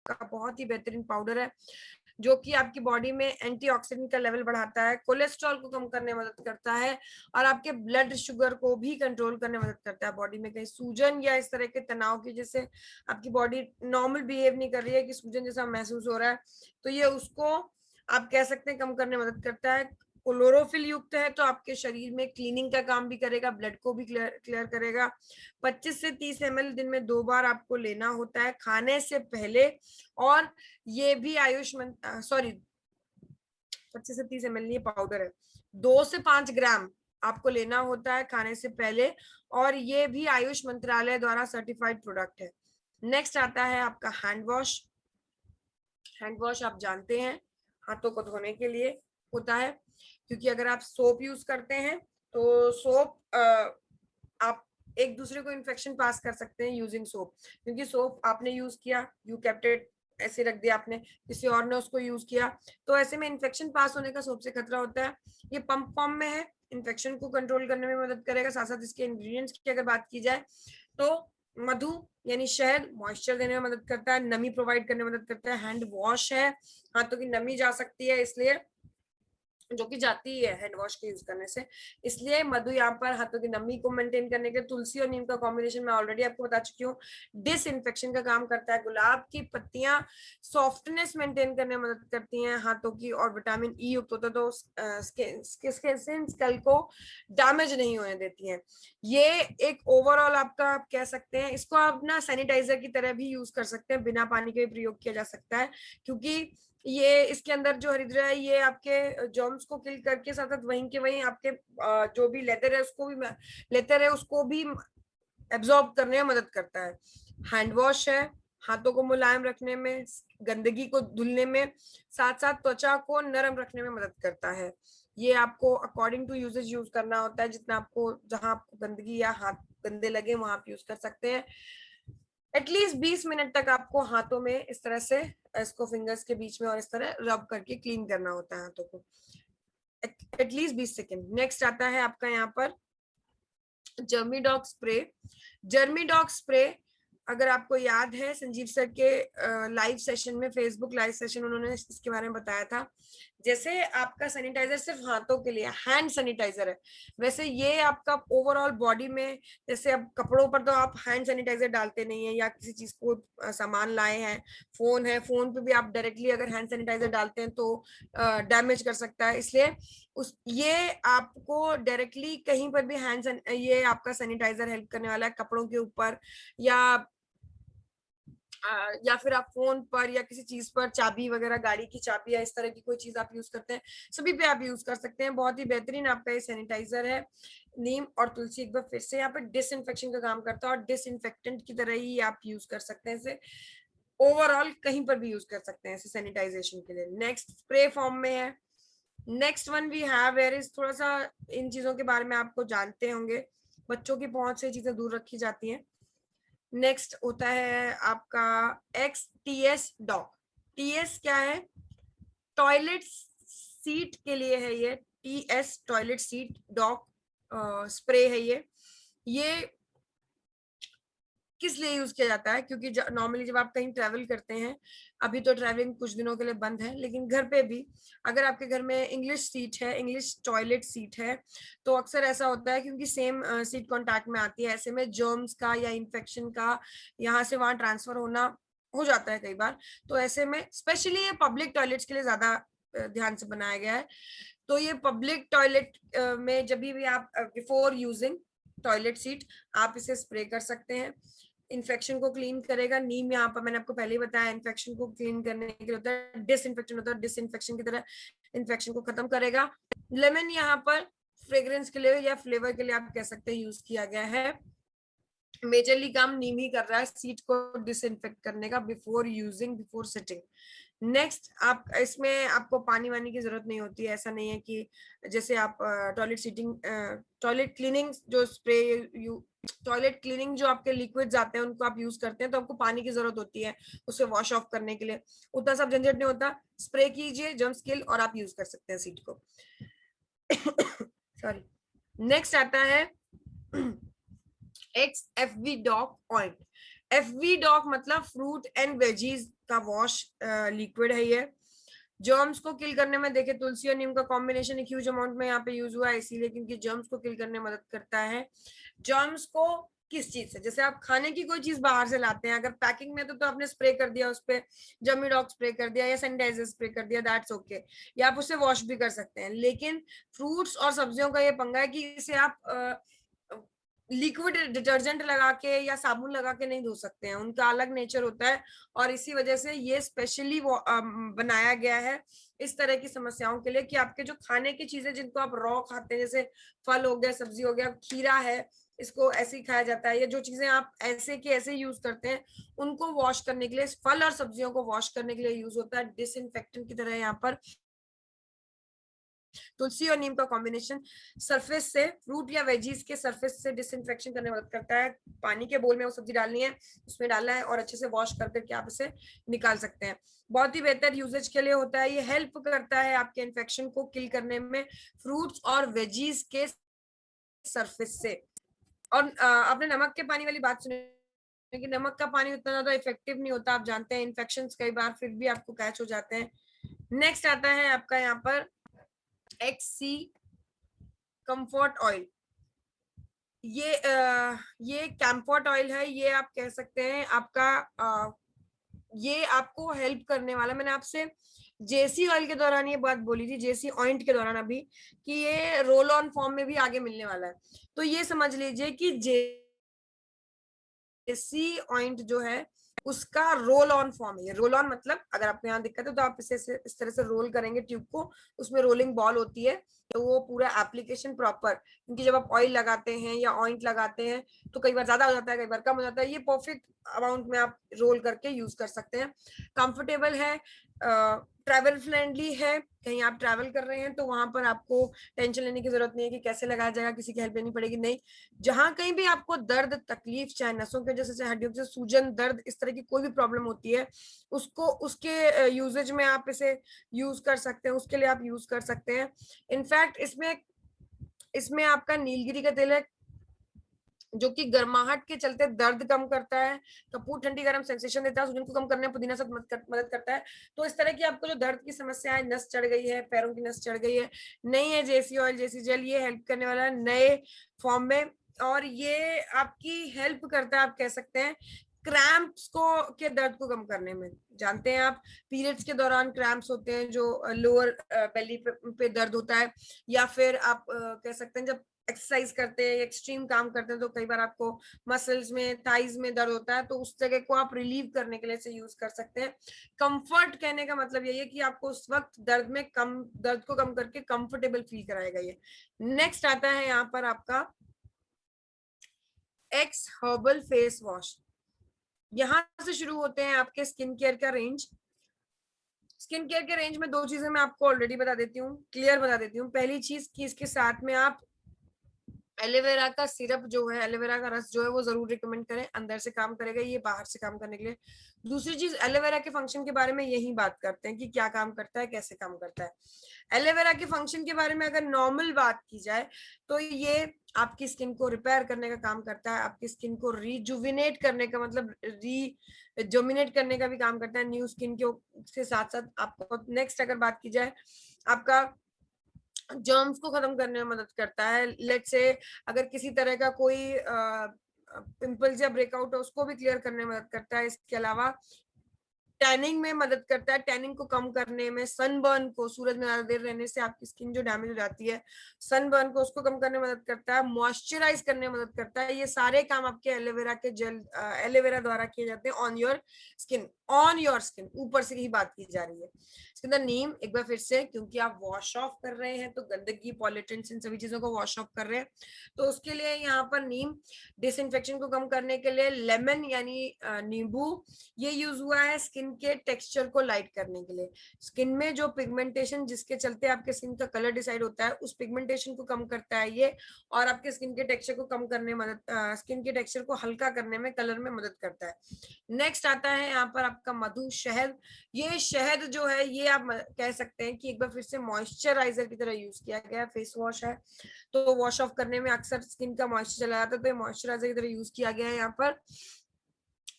आपका बहुत ही बेहतरीन पाउडर है, जो कि आपकी बॉडी में एंटीऑक्सीडेंट का लेवल बढ़ाता है, कोलेस्ट्रॉल को कम करने में मदद करता है और आपके ब्लड शुगर को भी कंट्रोल करने में मदद करता है। बॉडी में कहीं सूजन या इस तरह के तनाव की जैसे आपकी बॉडी नॉर्मल बिहेव नहीं कर रही है कि सूजन जैसा महसूस हो रहा है, तो ये उसको आप कह सकते हैं कम करने में मदद करता है। क्लोरोफिल युक्त है तो आपके शरीर में क्लीनिंग का काम भी करेगा, ब्लड को भी क्लियर करेगा। 25 से 30 ml दिन में 2 बार आपको लेना होता है खाने से पहले, और ये भी आयुष्मान सॉरी 25 से 30 ml ये पाउडर है, 2 से 5 ग्राम आपको लेना होता है खाने से पहले, और ये भी आयुष मंत्रालय द्वारा सर्टिफाइड प्रोडक्ट है। नेक्स्ट आता है आपका हैंड वॉश। हैंड वॉश आप जानते हैं हाथों को धोने के लिए होता है, क्योंकि अगर आप सोप यूज करते हैं तो सोप आप एक दूसरे को इन्फेक्शन पास कर सकते हैं यूजिंग सोप, क्योंकि सोप आपने यूज किया, यू केप्ट इट, ऐसे रख दिया आपने, किसी और ने उसको यूज किया, तो ऐसे में इन्फेक्शन पास होने का सोप से खतरा होता है। ये पंप फॉर्म में है, इन्फेक्शन को कंट्रोल करने में मदद करेगा। साथ साथ इसके इंग्रेडिएंट्स की अगर बात की जाए तो मधु यानी शहद मॉइस्चर देने में मदद करता है, नमी प्रोवाइड करने में मदद करता है। हैंड वॉश है, हाथों की नमी जा सकती है, इसलिए जो कि जाती है हैंड वॉश के यूज करने से, इसलिए मधु यहाँ पर हाथों की नमी को मेंटेन करने के लिए, तुलसी और नीम का कॉम्बिनेशन मैं ऑलरेडी आपको बता चुकी हूँ, डिसइंफेक्शन का काम करता है। गुलाब की पत्तियां सॉफ्टनेस मेंटेन करने में मदद करती हैं हाथों की, और विटामिन ई युक्त होता है तो स्किन को डैमेज नहीं होने देती है। ये एक ओवरऑल आपका आप कह सकते हैं, इसको आप ना सैनिटाइजर की तरह भी यूज कर सकते हैं, बिना पानी के भी प्रयोग किया जा सकता है, क्योंकि ये इसके अंदर जो हरिद्रा है ये आपके जर्म्स को किल करके साथ साथ वहीं के वहीं आपके जो भी लेदर है उसको भी एब्जॉर्ब करने में मदद करता है। हैंड वॉश है, हाथों को मुलायम रखने में, गंदगी को धुलने में, साथ साथ त्वचा को नरम रखने में मदद करता है। ये आपको अकॉर्डिंग टू यूजेज यूज करना होता है, जितना आपको जहां आपको गंदगी या हाथ गंदे लगे वहां आप यूज कर सकते हैं। एटलीस्ट 20 मिनट तक आपको हाथों में इस तरह से इसको फिंगर्स के बीच में और इस तरह रब करके क्लीन करना होता है हाथों को, एटलीस्ट 20 सेकेंड। नेक्स्ट आता है आपका यहाँ पर जर्मीडॉग स्प्रे। जर्मीडॉग स्प्रे अगर आपको याद है संजीव सर के लाइव सेशन में, फेसबुक लाइव सेशन, उन्होंने इसके बारे में बताया था। जैसे आपका सैनिटाइजर सिर्फ हाथों के लिए हैंड सैनिटाइजर है, वैसे ये आपका ओवरऑल बॉडी में, जैसे अब कपड़ों पर तो आप हैंड सैनिटाइजर डालते नहीं है, या किसी चीज को सामान लाए हैं, फोन है, फोन पे भी आप डायरेक्टली अगर हैंड सैनिटाइजर डालते हैं तो डैमेज कर सकता है, इसलिए ये आपको डायरेक्टली कहीं पर भी ये आपका सैनिटाइजर हेल्प करने वाला है, कपड़ों के ऊपर या फिर आप फोन पर या किसी चीज पर, चाबी वगैरह, गाड़ी की चाबी या इस तरह की कोई चीज आप यूज करते हैं, सभी पे आप यूज कर सकते हैं। बहुत ही बेहतरीन आपका ये सैनिटाइजर है। नीम और तुलसी एक बार फिर से यहाँ पे डिसइंफेक्शन का काम करता है, और डिसइंफेक्टेंट की तरह ही आप यूज कर सकते हैं इसे, ओवरऑल कहीं पर भी यूज कर सकते हैं इसे सैनिटाइजेशन के लिए। नेक्स्ट स्प्रे फॉर्म में है। Next one we have where is, थोड़ा सा इन चीजों के बारे में आपको जानते होंगे, बच्चों की पहुंच से चीजें दूर रखी जाती हैं। नेक्स्ट होता है आपका XTS डॉग। TS क्या है? टॉयलेट सीट के लिए है ये, TS toilet seat dog spray है ये किस लिए यूज किया जाता है? क्योंकि नॉर्मली जब आप कहीं ट्रैवल करते हैं, अभी तो ट्रैवलिंग कुछ दिनों के लिए बंद है, लेकिन घर पे भी अगर आपके घर में इंग्लिश सीट है, इंग्लिश टॉयलेट सीट है, तो अक्सर ऐसा होता है क्योंकि सेम सीट कांटेक्ट में आती है, ऐसे में जर्म्स का या इन्फेक्शन का यहाँ से वहां ट्रांसफर होना हो जाता है कई बार। तो ऐसे में स्पेशली ये पब्लिक टॉयलेट्स के लिए ज्यादा ध्यान से बनाया गया है। तो ये पब्लिक टॉयलेट में जब भी आप बिफोर यूजिंग टॉयलेट सीट आप इसे स्प्रे कर सकते हैं। इन्फेक्शन को क्लीन करेगा। नीम यहाँ पर मैंने आपको पहले ही बताया इन्फेक्शन को क्लीन करने के लिए होता है, डिसइंफेक्शन होता है, डिसइंफेक्शन की तरह इन्फेक्शन को खत्म करेगा। लेमन यहाँ पर फ्रेग्रेंस के लिए या फ्लेवर के लिए आप कह सकते हैं यूज किया गया है। मेजरली काम नीम ही कर रहा है सीट को डिसइंफेक्ट करने का before using, before sitting. Next, आप इसमें आपको पानी वानी की जरूरत नहीं होती है। ऐसा नहीं है कि जैसे आप टॉयलेट सीटिंग, टॉयलेट क्लीनिंग जो स्प्रे, टॉयलेट क्लीनिंग जो आपके लिक्विड्स आते हैं उनको आप यूज करते हैं तो आपको पानी की जरूरत होती है उसे वॉश ऑफ करने के लिए, उतना सब झंझट नहीं होता। स्प्रे कीजिए जर्म्स किल और आप यूज कर सकते हैं सीट को। सॉरी। नेक्स्ट आता है FV dog oil. FV dog मतलब फ्रूट एंड वेजीज का वॉश लिक्विड है ये। जर्म्स को किल करने में देखे तुलसी और नीम का कॉम्बिनेशन एक ह्यूज अमाउंट में यहाँ पे यूज हुआ है, इसीलिए क्योंकि जर्म्स को किल करने में मदद करता है। जर्म्स को किस चीज से, जैसे आप खाने की कोई चीज बाहर से लाते हैं, अगर पैकिंग में तो आपने स्प्रे कर दिया उस पर, जमीडॉग स्प्रे कर दिया या सैनिटाइजर स्प्रे कर दिया, दैट्स ओके, या आप उससे वॉश भी कर सकते हैं। लेकिन फ्रूट्स और सब्जियों का ये पंगा है कि इसे आप लिक्विड डिटर्जेंट लगा के या साबुन लगा के नहीं धो सकते हैं, उनका अलग नेचर होता है, और इसी वजह से ये स्पेशली बनाया गया है इस तरह की समस्याओं के लिए, कि आपके जो खाने की चीजें जिनको आप रॉ खाते हैं, जैसे फल हो गया, सब्जी हो गया, खीरा है, इसको ऐसे ही खाया जाता है, या जो चीजें आप ऐसे के ऐसे यूज करते हैं, उनको वॉश करने के लिए, फल और सब्जियों को वॉश करने के लिए यूज होता है डिसइंफेक्टेंट की तरह। यहाँ पर तुलसी और नीम का कॉम्बिनेशन सरफेस से, फ्रूट या वेजीज के सरफेस से डिसइंफेक्शन करने में मदद करता है। पानी के बोल में वो सब्जी डालनी है, उसमें डालना है और अच्छे से वॉश कर करके आप इसे निकाल सकते हैं। बहुत ही बेहतर यूजेज के लिए होता है, ये हेल्प करता है आपके इन्फेक्शन को किल करने में फ्रूट्स और वेजीज के सरफेस से। और आपने नमक के पानी वाली बात सुनी कि नमक का पानी उतना ज्यादा इफेक्टिव नहीं होता, आप जानते हैं, इन्फेक्शन कई बार फिर भी आपको कैच हो जाते हैं। नेक्स्ट आता है आपका यहाँ पर XC कंफर्ट ऑयल। ये कैम्फर्ट ऑयल है, ये आप कह सकते हैं आपका ये आपको हेल्प करने वाला, मैंने आपसे जेसी ऑयल के दौरान ये बात बोली थी, जेसी ऑइंट के दौरान अभी, कि ये रोल ऑन फॉर्म में भी आगे मिलने वाला है। तो ये समझ लीजिए कि जेसी ऑइंट जो है उसका रोल ऑन फॉर्म है। रोल ऑन मतलब अगर आपको यहाँ दिक्कत है तो आप इसे इस तरह से रोल करेंगे ट्यूब को, उसमें रोलिंग बॉल होती है, तो वो पूरा एप्लीकेशन प्रॉपर, क्योंकि जब आप ऑयल लगाते हैं या ऑइंट लगाते हैं तो कई बार ज्यादा हो जाता है, कई बार कम हो जाता है, ये परफेक्ट अमाउंट में आप रोल करके यूज कर सकते हैं। कंफर्टेबल है, ट्रैवल फ्रेंडली है, कहीं आप ट्रैवल कर रहे हैं तो वहां पर आपको टेंशन लेने की जरूरत नहीं है कि कैसे लगाया जाएगा, किसी की हेल्प लेनी पड़ेगी, नहीं। जहां कहीं भी आपको दर्द तकलीफ, चाहे नसों की वजह से, चाहे हड्डियों से सूजन दर्द, इस तरह की कोई भी प्रॉब्लम होती है, उसको उसके यूजेज में आप इसे यूज कर सकते हैं, उसके लिए आप यूज कर सकते हैं। इनफैक्ट इसमें इसमें आपका नीलगिरी का तेल है जो कि गर्माहट के चलते दर्द कम करता है, कपूर ठंडी गर्म सेंसेशन देता है, सूजन को कम करने में पुदीना से मदद करता है। तो इस तरह की आपको जो दर्द की समस्या है, नस चढ़ गई है, पैरों की नस चढ़ गई है, नहीं है जेसी ऑयल जेसी जेल, ये हेल्प करने वाला है नए फॉर्म में, और ये आपकी हेल्प करता है, आप कह सकते हैं, क्रैम्प्स को के दर्द को कम करने में। जानते हैं आप, पीरियड्स के दौरान क्रैम्प्स होते हैं, जो लोअर बेली पे दर्द होता है, या फिर आप कह सकते हैं जब एक्सरसाइज करते हैं, एक्सट्रीम काम करते हैं, तो कई बार आपको मसल्स में, थाइज में दर्द होता है, तो उस जगह को आप रिलीव करने के लिए से यूज कर सकते हैं। कंफर्ट कहने का मतलब यही है कि आपको उस वक्त दर्द को कम करके कंफर्टेबल फील कराएगा ये। नेक्स्ट आता है यहाँ पर आपका एक्स हर्बल फेस वॉश। यहां से शुरू होते हैं आपके स्किन केयर का रेंज। स्किन केयर के रेंज में दो चीजें मैं आपको ऑलरेडी बता देती हूँ, क्लियर बता देती हूँ। पहली चीज कि इसके साथ में आप एलोवेरा का सिरप जो है, एलोवेरा का रस जो है, वो जरूर रिकमेंड करें, अंदर से काम करेगा, ये बाहर से काम करने के लिए। दूसरी चीज, एलोवेरा के फंक्शन के बारे में यही बात करते हैं कि क्या काम करता है, कैसे काम करता है। एलोवेरा के फंक्शन के बारे में अगर नॉर्मल बात की जाए तो ये आपकी स्किन को रिपेयर करने का काम करता है, आपकी स्किन को रिजुविनेट करने का मतलब रिजोमिनेट करने का भी काम करता है, न्यू स्किन के साथ साथ आपको। नेक्स्ट अगर बात की जाए, आपका जर्म्स को खत्म करने में मदद करता है। लेट्स से अगर किसी तरह का कोई पिंपल्स या ब्रेकआउट है, उसको भी क्लियर करने में मदद करता है। इसके अलावा टैनिंग में मदद करता है, टैनिंग को कम करने में, सनबर्न को, सूरज में ज्यादा देर रहने से आपकी स्किन जो डैमेज हो जाती है, सनबर्न को उसको कम करने में मदद करता है, मॉइस्चराइज करने में मदद करता है। ये सारे काम आपके एलोवेरा के जेल, एलोवेरा द्वारा किए जाते हैं on your skin, on your skin, ऊपर से ही बात की जा रही है। इसके अंदर नीम, एक बार फिर से, क्योंकि आप वॉश ऑफ कर रहे हैं तो गंदगी, पॉल्यूटेंट्स, इन सभी चीजों को वॉश ऑफ कर रहे हैं, तो उसके लिए यहाँ पर नीम। डिसइंफेक्शन को कम करने के लिए लेमन यानी नींबू, ये यूज हुआ है स्किन के टेक्सचर को लाइट करने के लिए। स्किन में जो पिगमेंटेशन जिसके चलते आपके स्किन का कलर डिसाइड होता है, उस पिगमेंटेशन को कम करता है ये, और आपके स्किन के टेक्सचर को कम करने में स्किन के टेक्सचर को हल्का करने में, कलर में मदद करता है। नेक्स्ट आता है यहाँ पर आपका मधु, शहद। ये शहद जो है, ये आप कह सकते हैं कि एक बार फिर से मॉइस्चराइजर की तरह यूज किया गया, फेस वॉश है तो वॉश ऑफ करने में अक्सर स्किन का मॉइस्चर चला जाता है, तो ये मॉइस्चराइजर की तरह यूज किया गया है यहाँ पर।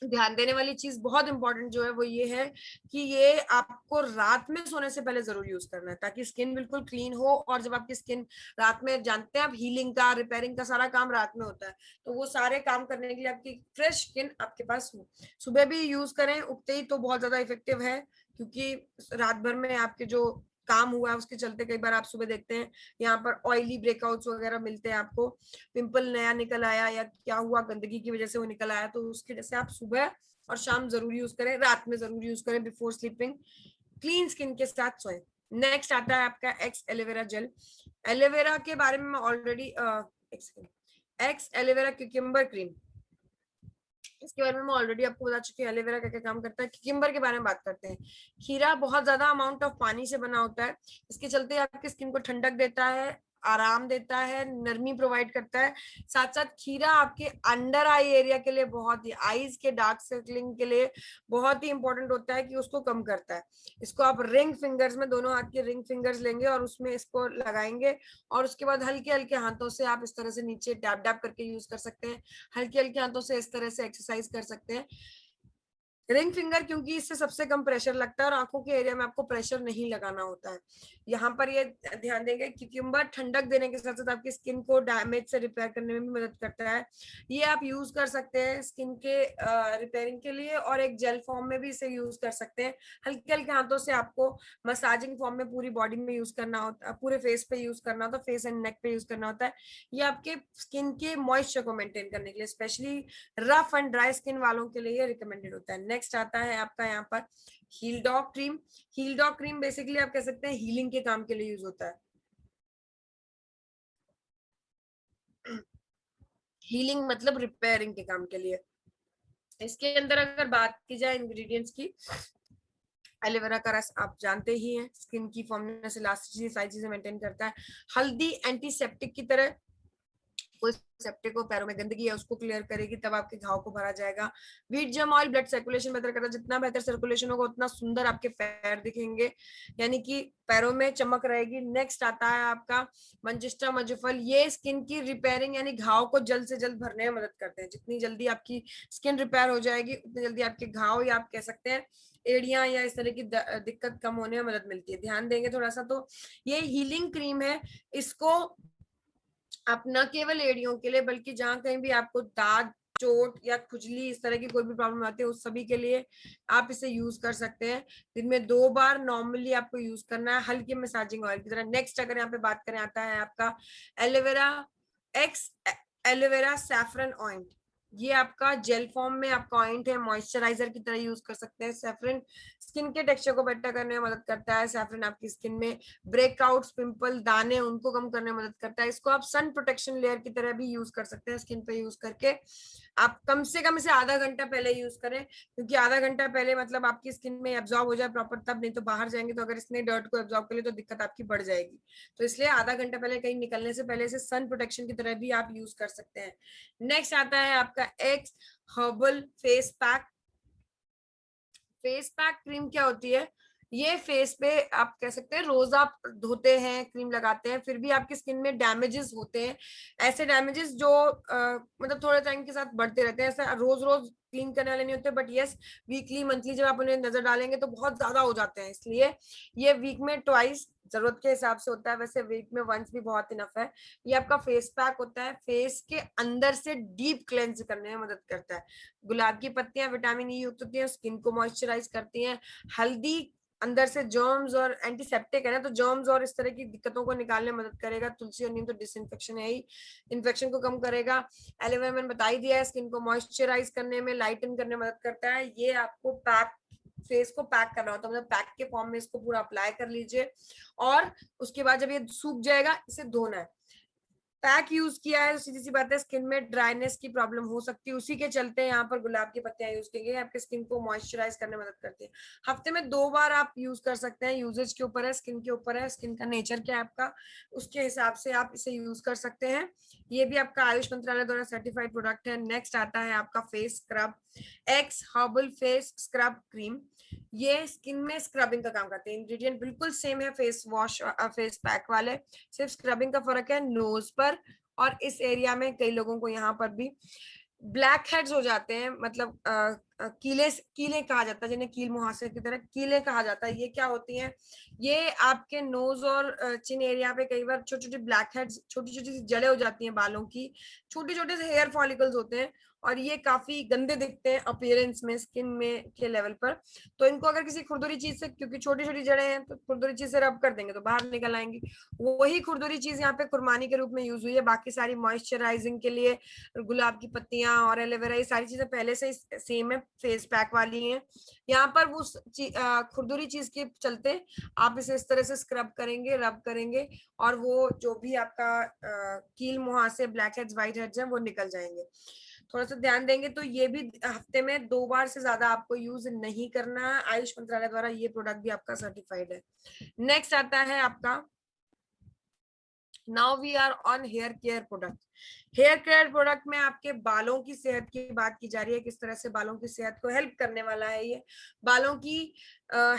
ध्यान देने वाली चीज बहुत इंपॉर्टेंट जो है वो ये है कि ये आपको रात में सोने से पहले जरूर यूज करना है, ताकि स्किन बिल्कुल क्लीन हो। और जब आपकी स्किन रात में, जानते हैं आप, हीलिंग का, रिपेयरिंग का सारा काम रात में होता है, तो वो सारे काम करने के लिए आपकी फ्रेश स्किन आपके पास हो। सुबह भी यूज करें उगते ही तो बहुत ज्यादा इफेक्टिव है, क्योंकि रात भर में आपके जो काम हुआ है उसके चलते कई बार आप सुबह देखते हैं यहाँ पर ऑयली ब्रेकआउट्स वगैरह मिलते हैं आपको, पिंपल नया निकल आया या क्या हुआ, गंदगी की वजह से वो निकल आया, तो उसकी वजह से आप सुबह और शाम जरूर यूज करें, रात में जरूर यूज करें बिफोर स्लीपिंग, क्लीन स्किन के साथ सोएं। नेक्स्ट आता है आपका एक्स एलोवेरा जेल। एलोवेरा के बारे में मैं already x aloe vera cucumber cream, इसके बारे में मैं ऑलरेडी आपको बता चुकी हूँ एलोवेरा क्या क्या काम करता है। क्यूकम्बर के बारे में बात करते हैं। खीरा बहुत ज्यादा अमाउंट ऑफ पानी से बना होता है, इसके चलते आपकी स्किन को ठंडक देता है, आराम देता है, नरमी प्रोवाइड करता है। साथ साथ खीरा आपके अंडर आई एरिया के लिए बहुत ही, आईज के डार्क सर्कलिंग के लिए बहुत ही इंपॉर्टेंट होता है कि उसको कम करता है। इसको आप रिंग फिंगर्स में, दोनों हाथ के रिंग फिंगर्स लेंगे और उसमें इसको लगाएंगे, और उसके बाद हल्के हल्के हाथों से आप इस तरह से नीचे डैप डैप करके यूज कर सकते हैं। हल्के हल्के हाथों से इस तरह से एक्सरसाइज कर सकते हैं। रिंग फिंगर क्योंकि इससे सबसे कम प्रेशर लगता है और आंखों के एरिया में आपको प्रेशर नहीं लगाना होता है। यहाँ पर ये ध्यान देंगे क्यूकम्बर ठंडक देने के साथ साथ आपकी स्किन को डैमेज से रिपेयर करने में भी मदद करता है। ये आप यूज कर सकते हैं स्किन के रिपेयरिंग के लिए, और एक जेल फॉर्म में भी इसे यूज कर सकते हैं। हल्के हल्के हाथों से आपको मसाजिंग फॉर्म में पूरी बॉडी में यूज करना होता है, पूरे फेस पे यूज करना होता है, फेस एंड नेक पे यूज करना होता है। ये आपके स्किन के मॉइस्चर को मेंटेन करने के लिए, specially rough and dry skin वालों के लिए ये रिकमेंडेड होता है। नेक्स्ट आता है आपका यहाँ पर heel dog cream. Heel dog cream basically आप कह सकते हैं हीलिंग के काम के लिए यूज होता है। हीलिंग मतलब रिपेयरिंग के काम के लिए। इसके अंदर अगर बात की जाए इंग्रेडिएंट्स की, एलोवेरा का रस आप जानते ही हैं, स्किन की फॉर्मनेस, इलास्टिसिटी, सारी चीजें मेंटेन करता है। हल्दी एंटीसेप्टिक की तरह, कोई सेप्टिक को, पैरों में गंदगी है उसको क्लियर करेगी, तब आपके घाव को भरा जाएगा। व्हीट जम ऑयल ब्लड सर्कुलेशन बेहतर करता है, जितना बेहतर सर्कुलेशन होगा उतना सुंदर आपके पैर दिखेंगे, यानी कि पैरों में चमक रहेगी। नेक्स्ट आता है आपका मंजिस्टा मजुफल। ये स्किन की रिपेयरिंग यानी घाव को जल्द से जल्द भरने में मदद करते हैं। जितनी जल्दी आपकी स्किन रिपेयर हो जाएगी उतनी जल्दी आपके घाव, या आप कह सकते हैं एड़ियां या इस तरह की दिक्कत कम होने में मदद मिलती है। ध्यान देंगे थोड़ा सा तो ये हीलिंग क्रीम है। इसको आप न केवल एड़ियों के लिए बल्कि जहां कहीं भी आपको दाग, चोट या खुजली, इस तरह की कोई भी प्रॉब्लम आती है उस सभी के लिए आप इसे यूज कर सकते हैं। दिन में 2 बार नॉर्मली आपको यूज करना है, हल्के मसाजिंग ऑयल की तरह। नेक्स्ट अगर यहाँ पे बात करें आता है आपका एलोवेरा एक्स एलोवेरा सैफरन ऑइंट। ये आपका जेल फॉर्म में आपका ऑइंट है, मॉइस्चराइजर की तरह यूज कर सकते हैं। सैफरन स्किन के टेक्सचर को बेटर करने में मदद करता है। सैफरन आपकी स्किन में ब्रेकआउट्स, पिंपल, दाने, उनको कम करने में मदद करता है। इसको आप सन प्रोटेक्शन लेयर की तरह भी यूज कर सकते हैं स्किन पे यूज करके। आप कम से कम इसे आधा घंटा पहले यूज करें, क्योंकि आधा घंटा पहले मतलब आपकी स्किन में एब्जॉर्ब हो जाए प्रॉपर, तब, नहीं तो बाहर जाएंगे तो अगर इसने डर्ट को एब्जॉर्ब कर लिया तो दिक्कत आपकी बढ़ जाएगी। तो इसलिए आधा घंटा पहले, कहीं निकलने से पहले इसे सन प्रोटेक्शन की तरह भी आप यूज कर सकते हैं। नेक्स्ट आता है आपका x herbal face pack. Face pack cream क्या होती है? ये फेस पे आप कह सकते हैं रोज आप धोते हैं, क्रीम लगाते हैं, फिर भी आपकी स्किन में डैमेजेस होते हैं। ऐसे डैमेजेस जो मतलब थोड़े टाइम के साथ बढ़ते रहते हैं, ऐसा रोज रोज क्लीन करने वाले नहीं होते, बट यस वीकली मंथली जब आप उन्हें नजर डालेंगे तो बहुत ज्यादा हो जाते हैं। इसलिए ये वीक में ट्वाइस जरूरत के हिसाब से होता है, वैसे वीक में वंस भी बहुत इनफ है। ये आपका फेस पैक होता है, फेस के अंदर से डीप क्लेंज करने में मदद करता है। गुलाब की पत्तियां विटामिन ई युक्त होती हैं, स्किन को मॉइस्चराइज करती हैं। हल्दी अंदर से जर्म्स और एंटीसेप्टिक है ना, तो जर्म्स और इस तरह की दिक्कतों को निकालने में मदद करेगा। तुलसी और नीम तो डिसइंफेक्शन है ही, इन्फेक्शन को कम करेगा। एलोवेरा मैंने बता ही दिया है, स्किन को मॉइस्चराइज करने में, लाइटन करने में मदद करता है। ये आपको पैक, फेस को पैक करना होता है, मतलब पैक के फॉर्म में इसको पूरा अप्लाई कर लीजिए, और उसके बाद जब ये सूख जाएगा इसे धोना है। पैक यूज किया है तो सीधी सी बात है स्किन में ड्राइनेस की प्रॉब्लम हो सकती है, उसी के चलते यहाँ पर गुलाब की पत्तियां यूज की गई, आपके स्किन को मॉइस्चराइज करने में मदद करती है। हफ्ते में 2 बार आप यूज कर सकते हैं, यूजेज के ऊपर है, स्किन के ऊपर है, स्किन का नेचर क्या है आपका, उसके हिसाब से आप इसे यूज कर सकते हैं। ये भी आपका आयुष मंत्रालय द्वारा सर्टिफाइड प्रोडक्ट है। नेक्स्ट आता है आपका face scrub, x herbal face scrub cream. ये स्किन में स्क्रबिंग का काम करते हैं, इंग्रेडिएंट बिल्कुल सेम है फेस वॉश फेस पैक वाले, सिर्फ स्क्रबिंग का फर्क है नोज पर और इस एरिया में। कई लोगों को यहाँ पर भी ब्लैक हेड्स हो जाते हैं, मतलब कीले कीले कहा जाता है, जिन्हें कील मुहासे की तरह कीले कहा जाता है, ये क्या होती हैं? ये आपके नोज और चिन एरिया पे कई बार छोटी छोटी ब्लैक हेड्स, छोटी छोटी सी जड़ें हो जाती हैं बालों की, छोटे छोटे से हेयर फॉलिकल्स होते हैं, और ये काफी गंदे दिखते हैं अपीयरेंस में, स्किन में के लेवल पर। तो इनको अगर किसी खुरदुरी चीज से, क्योंकि छोटी छोटी जड़ें हैं, तो खुरदुरी चीज से रब कर देंगे तो बाहर निकल आएंगी। वही खुरदुरी चीज यहाँ पे कुरबानी के रूप में यूज हुई है। बाकी सारी मॉइस्चराइजिंग के लिए गुलाब की पत्तियां और एलोवेरा, ये सारी चीजें पहले से सेम है, फेस पैक वाली हैं। यहाँ पर वो खुरदुरी चीज के चलते आप इसे इस तरह से स्क्रब करेंगे, रब करेंगे, और वो जो भी आपका कील मुहासे, ब्लैक हेड्स, व्हाइट हेड्स हैं, वो निकल जाएंगे। थोड़ा सा ध्यान देंगे तो ये भी हफ्ते में 2 बार से ज्यादा आपको यूज नहीं करना है। आयुष मंत्रालय द्वारा ये प्रोडक्ट भी आपका सर्टिफाइड है। नेक्स्ट आता है आपका, now we are on hair care product. Hair care product में आपके बालों की सेहत की बात की जा रही है, किस तरह से बालों की सेहत को हेल्प करने वाला है ये, बालों की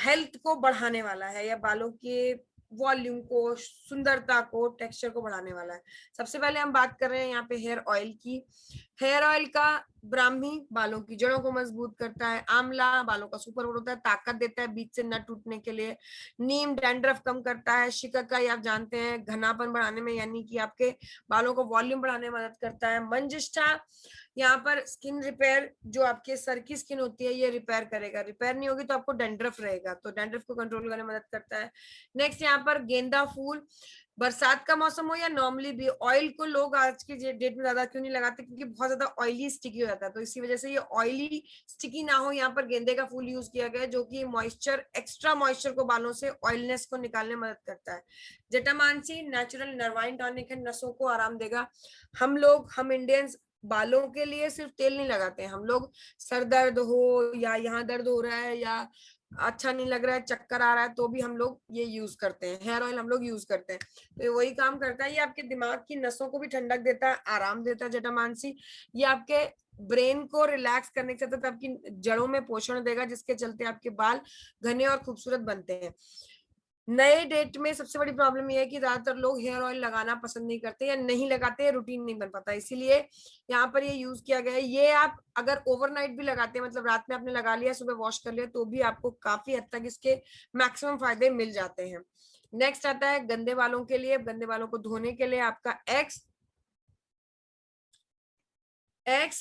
हेल्थ को बढ़ाने वाला है, या बालों के वॉल्यूम को, सुंदरता को, टेक्सचर को बढ़ाने वाला है। सबसे पहले हम बात कर रहे हैं यहाँ पे हेयर ऑयल की। हेयर ऑयल का ब्राह्मी बालों की जड़ों को मजबूत करता है, आंवला बालों का सुपर फूड होता है, ताकत देता है बीच से न टूटने के लिए, नीम डैंड्रफ कम करता है, शिकाकाई आप जानते हैं घनापन बढ़ाने में, यानी कि आपके बालों को वॉल्यूम बढ़ाने में मदद करता है, मंजिष्ठा यहाँ पर स्किन रिपेयर, जो आपके सर की स्किन होती है ये रिपेयर करेगा, रिपेयर नहीं होगी तो आपको डैंड्रफ रहेगा, तो डैंड्रफ को कंट्रोल करने में मदद करता है। नेक्स्ट यहाँ पर गेंदा फूल, बरसात का मौसम हो या नॉर्मली भी, ऑयल को लोग आज की डेट में ज्यादा क्यों नहीं लगाते, क्योंकि बहुत ज्यादा ऑयली स्टिकी हो जाता है, तो इसी वजह से ये ऑयली स्टिकी ना हो, यहाँ पर गेंदे का फूल यूज किया गया है, जो कि मॉइस्चर, एक्स्ट्रा मॉइस्चर को बालों से, ऑयलनेस को निकालने में मदद करता है। जटामांसी नेचुरल नर्वाइन टॉनिक है, नसों को आराम देगा। हम इंडियंस बालों के लिए सिर्फ तेल नहीं लगाते हैं, हम लोग सर दर्द हो या यहाँ दर्द हो रहा है या अच्छा नहीं लग रहा है, चक्कर आ रहा है, तो भी हम लोग ये यूज करते हैं, हेयर ऑयल हम लोग यूज करते हैं। तो ये वही काम करता है, ये आपके दिमाग की नसों को भी ठंडक देता है, आराम देता है जटामांसी। ये आपके ब्रेन को रिलैक्स करने के साथ आपकी जड़ों में पोषण देगा, जिसके चलते आपके बाल घने और खूबसूरत बनते हैं। नए डेट में सबसे बड़ी प्रॉब्लम यह है कि ज्यादातर लोग हेयर ऑयल लगाना पसंद नहीं करते या नहीं लगाते, रूटीन नहीं बन पाता, इसीलिए यहाँ पर ये यूज किया गया है। ये आप अगर ओवरनाइट भी लगाते हैं, मतलब रात में आपने लगा लिया, सुबह वॉश कर लिया, तो भी आपको काफी हद तक इसके मैक्सिमम फायदे मिल जाते हैं। नेक्स्ट आता है गंदे बालों के लिए, गंदे बालों को धोने के लिए आपका एक्स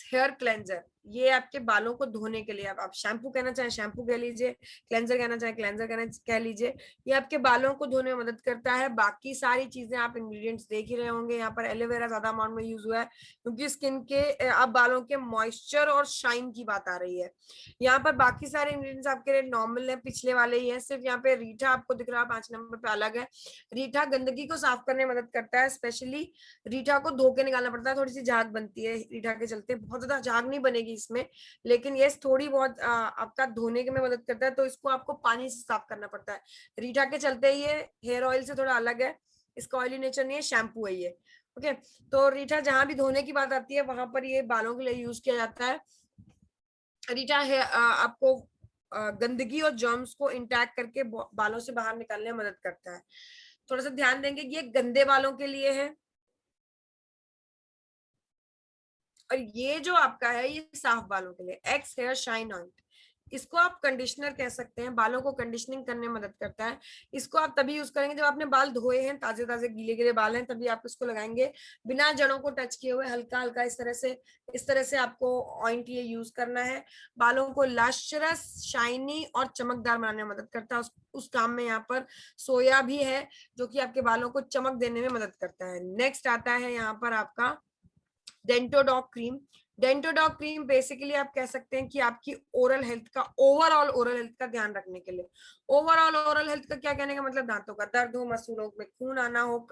हेयर क्लेंजर। ये आपके बालों को धोने के लिए, आप शैम्पू कहना चाहें शैम्पू कह लीजिए, क्लेंजर कहना चाहें क्लेंजर कह लीजिए, ये आपके बालों को धोने में मदद करता है। बाकी सारी चीजें आप इंग्रेडिएंट्स देख ही रहे होंगे, यहाँ पर एलोवेरा ज्यादा अमाउंट में यूज हुआ है, क्योंकि स्किन के अब बालों के मॉइस्चर और शाइन की बात आ रही है। यहाँ पर बाकी सारे इंग्रेडिएंट्स आपके लिए नॉर्मल है, पिछले वाले ही है, सिर्फ यहाँ पे रीठा आपको दिख रहा है 5 नंबर पे अलग है। रीठा गंदगी को साफ करने में मदद करता है, स्पेशली रीठा को धो के निकालना पड़ता है, थोड़ी सी झाग बनती है रीठा के चलते, बहुत ज्यादा झाग नहीं बनेगी इसमें, लेकिन ये थोड़ी बहुत आपका धोने के में मदद करता है, तो इसको आपको पानी से साफ करना पड़ता है। रीठा के चलते ये हेयर ऑयल से थोड़ा अलग है, इसका ऑयली नेचर नहीं है, शैम्पू है ये। ओके, तो रीठा जहां भी धोने की बात आती है वहां पर ये बालों के लिए यूज किया जाता है। रीठा है आपको गंदगी और जर्म्स को इंटैक्ट करके बालों से बाहर निकालने में मदद करता है। थोड़ा सा ध्यान देंगे, ये गंदे बालों के लिए है, और ये जो आपका है ये साफ बालों के लिए एक्स हेयर शाइन ऑयल। इसको आप कंडीशनर कह सकते हैं, बालों को कंडीशनिंग करने में मदद करता है। इसको आप तभी यूज करेंगे जब आपने बाल धोए हैं, ताजे ताजे गीले गीले बाल हैं, तभी आप इसको लगाएंगे, बिना जड़ों को टच किए हुए, हल्का हल्का इस तरह से आपको ऑइंट ये यूज करना है। बालों को लश्रस, शाइनी और चमकदार बनाने में मदद करता है। उस काम में यहाँ पर सोया भी है, जो कि आपके बालों को चमक देने में मदद करता है। नेक्स्ट आता है यहाँ पर आपका Dentodoc cream. Dentodoc cream basically आप कह सकते हैं कि आपकी ओरल हेल्थ का, ओवरऑल ओरल हेल्थ का ध्यान रखने के लिए। ओवरऑल ओरल हेल्थ का क्या कहने का मतलब, दांतों का दर्द हो, मसूड़ों में खून आना हो,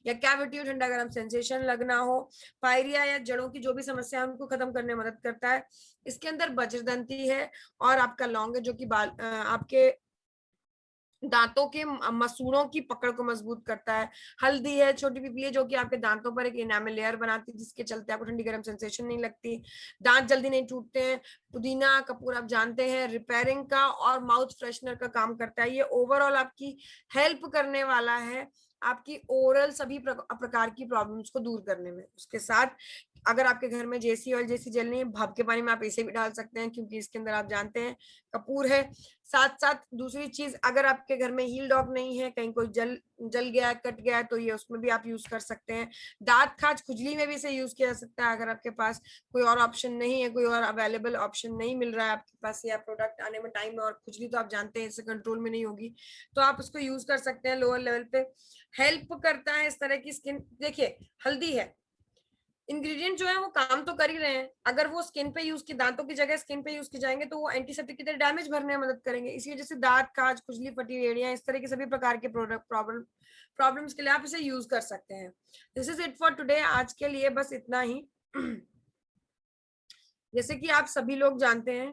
या कैविटी हो, ठंडा गर्म सेंसेशन लगना हो, पायरिया या जड़ों की जो भी समस्या है उनको खत्म करने में मदद करता है। इसके अंदर वज्रदंती है और आपका लौंग है, जो कि बाल आपके दांतों के मसूड़ों की पकड़ को मजबूत करता है। हल्दी है, छोटी पीपली है, जो कि आपके दांतों पर एक इनामल लेयर बनाती है, जिसके चलते आपको ठंडी गर्म सेंसेशन नहीं लगती, दांत जल्दी नहीं टूटते हैं। पुदीना कपूर आप जानते हैं रिपेयरिंग का और माउथ फ्रेशनर का काम करता है। ये ओवरऑल आपकी हेल्प करने वाला है, आपकी ओरल सभी प्रकार की प्रॉब्लम्स को दूर करने में। उसके साथ अगर आपके घर में जेसी ऑयल जैसी जेल नहीं है, भाप के पानी में आप इसे भी डाल सकते हैं, क्योंकि इसके अंदर आप जानते हैं कपूर है। साथ साथ दूसरी चीज, अगर आपके घर में हील डॉग नहीं है, कहीं कोई जल गया, कट गया, तो ये उसमें भी आप यूज कर सकते हैं। दांत खाज खुजली में भी इसे यूज किया जा सकता है। अगर आपके पास कोई और ऑप्शन नहीं है, कोई और अवेलेबल ऑप्शन नहीं मिल रहा है आपके पास, या प्रोडक्ट आने में टाइम है, और खुजली तो आप जानते हैं इससे कंट्रोल में नहीं होगी, तो आप उसको यूज कर सकते हैं। लोअर लेवल पे हेल्प करता है इस तरह की स्किन। देखिए, हल्दी है, इंग्रेडिएंट जो है वो काम तो कर ही रहे हैं। अगर वो स्किन पे यूज की, दांतों की जगह स्किन पे यूज की जाएंगे, तो वो एंटीसेप्टिक की तरह डैमेज भरने में मदद करेंगे। इसी वजह से दांत खाज खुजली फटी एड़ियां, इस तरह के सभी प्रकार के प्रोडक्ट प्रॉब्लम्स के लिए आप इसे यूज कर सकते हैं। This is it for today. आज के लिए बस इतना ही। जैसे कि आप सभी लोग जानते हैं